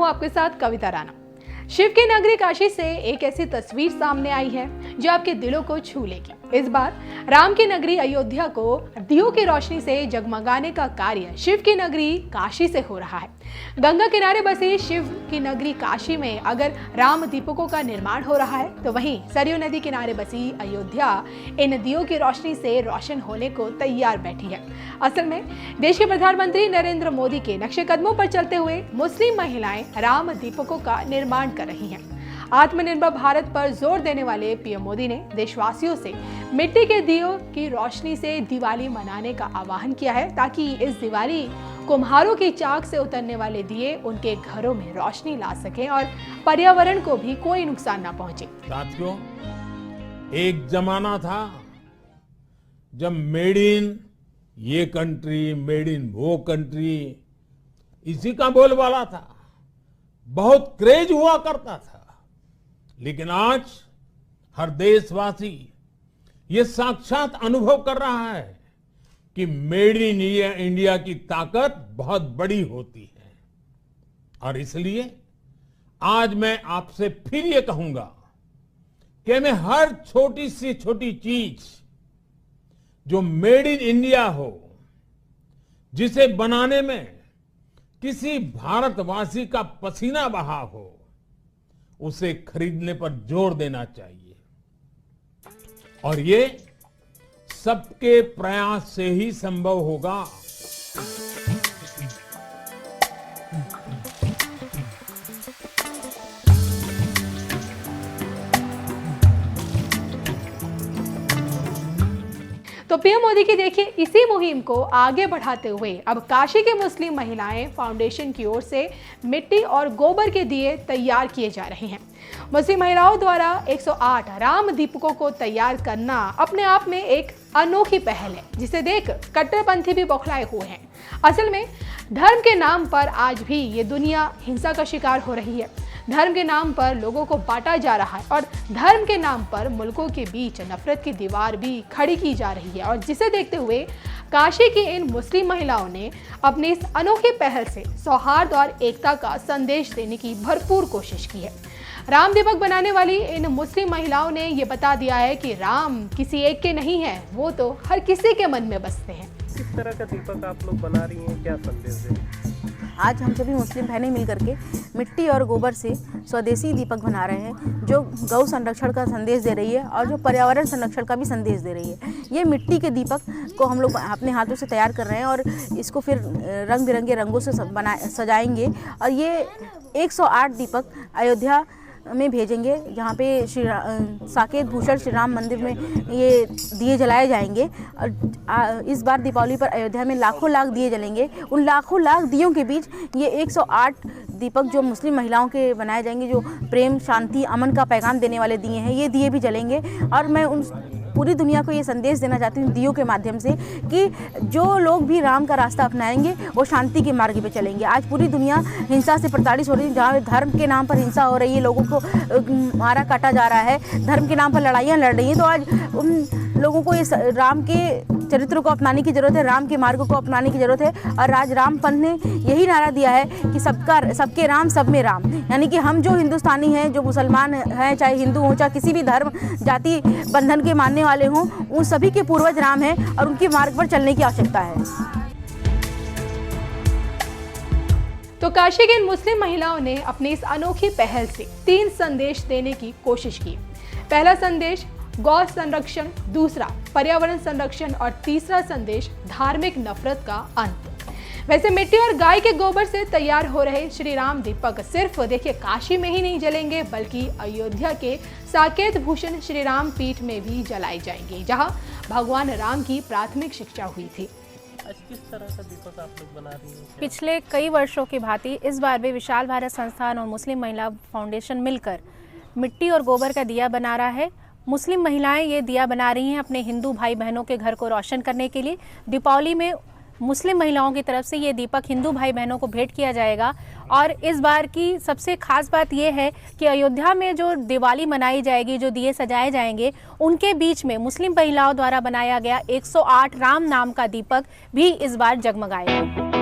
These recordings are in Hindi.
हूँ आपके साथ कविता राणा। शिव की नगरी काशी से एक ऐसी तस्वीर सामने आई है जो आपके दिलों को छू लेगी। इस बार राम की नगरी अयोध्या को दियों की रोशनी से जगमगाने का कार्य शिव की नगरी काशी से हो रहा है। गंगा किनारे बसी शिव की नगरी काशी में अगर राम दीपकों का निर्माण हो रहा है, तो वहीं सरयू नदी किनारे बसी अयोध्या इन दियों की रोशनी से रोशन होने को तैयार बैठी है। असल में देश के प्रधानमंत्री नरेंद्र मोदी के नक्शे कदमों पर चलते हुए मुस्लिम महिलाएं राम दीपकों का निर्माण कर रही हैं। आत्मनिर्भर भारत पर जोर देने वाले पीएम मोदी ने देशवासियों से मिट्टी के दियों की रोशनी से दिवाली मनाने का आह्वान किया है, ताकि इस दिवाली कुम्हारों की चाक से उतरने वाले दिए उनके घरों में रोशनी ला सकें और पर्यावरण को भी कोई नुकसान ना पहुंचे। साथियों, एक जमाना था जब मेड इन ये कंट्री, मेड इन वो कंट्री, इसी का बोलबाला था, बहुत क्रेज हुआ करता था। लेकिन आज हर देशवासी ये साक्षात अनुभव कर रहा है कि मेड इन इंडिया की ताकत बहुत बड़ी होती है। और इसलिए आज मैं आपसे फिर ये कहूंगा कि मैं हर छोटी से छोटी चीज जो मेड इन इंडिया हो, जिसे बनाने में किसी भारतवासी का पसीना बहा हो, उसे खरीदने पर जोर देना चाहिए। और ये सबके प्रयास से ही संभव होगा। तो पीएम मोदी की देखिए इसी मुहिम को आगे बढ़ाते हुए अब काशी की मुस्लिम महिलाएं फाउंडेशन की ओर से मिट्टी और गोबर के दिए तैयार किए जा रहे हैं। मुस्लिम महिलाओं द्वारा 108 राम दीपकों को तैयार करना अपने आप में एक अनोखी पहल है, जिसे देख कट्टरपंथी भी बौखलाए हुए हैं। असल में धर्म के नाम पर आज भी ये दुनिया हिंसा का शिकार हो रही है। धर्म के नाम पर लोगों को बांटा जा रहा है और धर्म के नाम पर मुल्कों के बीच नफरत की दीवार भी खड़ी की जा रही है। और जिसे देखते हुए काशी की इन मुस्लिम महिलाओं ने अपनी इस अनोखी पहल से सौहार्द और एकता का संदेश देने की भरपूर कोशिश की है। राम दीपक बनाने वाली इन मुस्लिम महिलाओं ने ये बता दिया है कि राम किसी एक के नहीं है, वो तो हर किसी के मन में बसते हैं। किस तरह का दीपक आप लोग बना रही हैं, क्या संदेश है? आज हम सभी मुस्लिम बहनें मिलकर के मिट्टी और गोबर से स्वदेशी दीपक बना रहे हैं, जो गौ संरक्षण का संदेश दे रही है और जो पर्यावरण संरक्षण का भी संदेश दे रही है। ये मिट्टी के दीपक को हम लोग अपने हाथों से तैयार कर रहे हैं और इसको फिर रंग बिरंगे रंगों से सजाएंगे और ये 108 दीपक अयोध्या में भेजेंगे, जहाँ पे साकेत भूषण श्री राम मंदिर में ये दिए जलाए जाएंगे। और इस बार दीपावली पर अयोध्या में लाखों लाख दिए जलेंगे। उन लाखों लाख दियों के बीच ये 108 दीपक जो मुस्लिम महिलाओं के बनाए जाएंगे, जो प्रेम, शांति, अमन का पैगाम देने वाले दिए हैं, ये दिए भी जलेंगे। और मैं उन पूरी दुनिया को ये संदेश देना चाहती हूँ दियों के माध्यम से कि जो लोग भी राम का रास्ता अपनाएंगे वो शांति के मार्ग पे चलेंगे। आज पूरी दुनिया हिंसा से प्रताड़ित हो रही है, जहाँ धर्म के नाम पर हिंसा हो रही है, लोगों को मारा काटा जा रहा है, धर्म के नाम पर लड़ाइयाँ लड़ रही हैं। तो आज उन लोगों को इस राम के चरित्र को अपनाने की ज़रूरत है, राम के मार्ग को अपनाने की ज़रूरत है। और आज राम पंथ ने यही नारा दिया है कि सबके राम, सब में राम। यानी कि हम जो हिंदुस्तानी हैं, जो मुसलमान हैं, चाहे हिंदू हों, चाहे किसी भी धर्म जाति बंधन के मानने वाले हों, उन सभी के पूर्वज राम हैं और उनके मार्ग पर चलने की आवश्यकता है। तो काशी की इन मुस्लिम महिलाओं ने अपनी इस अनोखी पहल से 3 संदेश देने की कोशिश की। पहला संदेश गौ संरक्षण, दूसरा पर्यावरण संरक्षण और तीसरा संदेश धार्मिक नफरत का अंत। वैसे मिट्टी और गाय के गोबर से तैयार हो रहे श्री राम दीपक सिर्फ देखिए काशी में ही नहीं जलेंगे, बल्कि अयोध्या के साकेत भूषण श्री राम पीठ में भी जलाए जाएंगे, जहां भगवान राम की प्राथमिक शिक्षा हुई थी। आज किस तरह का दीपक आप लोग बना रही हैं? पिछले कई वर्षों की भांति इस बार भी विशाल भारत संस्थान और मुस्लिम महिला फाउंडेशन मिलकर मिट्टी और गोबर का दिया बना रहा है। मुस्लिम महिलाएं ये दिया बना रही हैं अपने हिंदू भाई बहनों के घर को रोशन करने के लिए। दीपावली में मुस्लिम महिलाओं की तरफ से ये दीपक हिंदू भाई बहनों को भेंट किया जाएगा। और इस बार की सबसे खास बात ये है कि अयोध्या में जो दिवाली मनाई जाएगी, जो दिए सजाए जाएंगे, उनके बीच में मुस्लिम महिलाओं द्वारा बनाया गया 108 राम नाम का दीपक भी इस बार जगमगाएगा।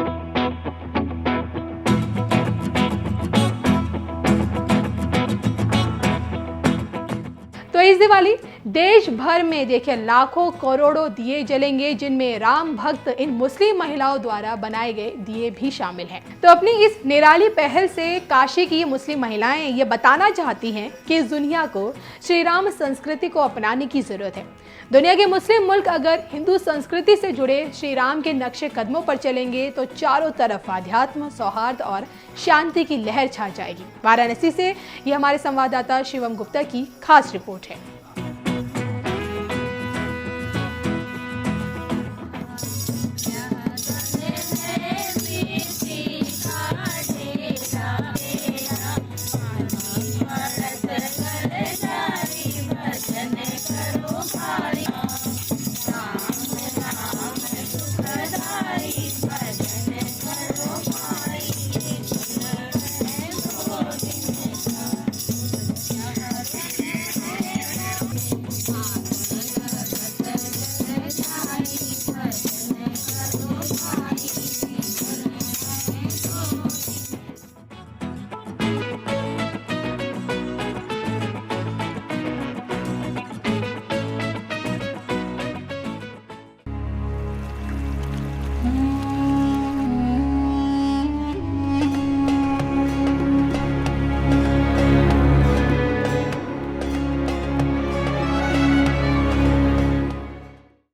इस दिवाली देश भर में देखिए लाखों करोड़ों दिए जलेंगे, जिनमें राम भक्त इन मुस्लिम महिलाओं द्वारा बनाए गए दिए भी शामिल हैं। तो अपनी इस निराली पहल से काशी की ये मुस्लिम महिलाएं ये बताना चाहती हैं कि इस दुनिया को श्री राम संस्कृति को अपनाने की जरूरत है। दुनिया के मुस्लिम मुल्क अगर हिंदू संस्कृति से जुड़े श्री राम के नक्शे कदमों पर चलेंगे तो चारों तरफ आध्यात्म, सौहार्द और शांति की लहर छा जाएगी। वाराणसी से ये हमारे संवाददाता शिवम गुप्ता की खास रिपोर्ट है।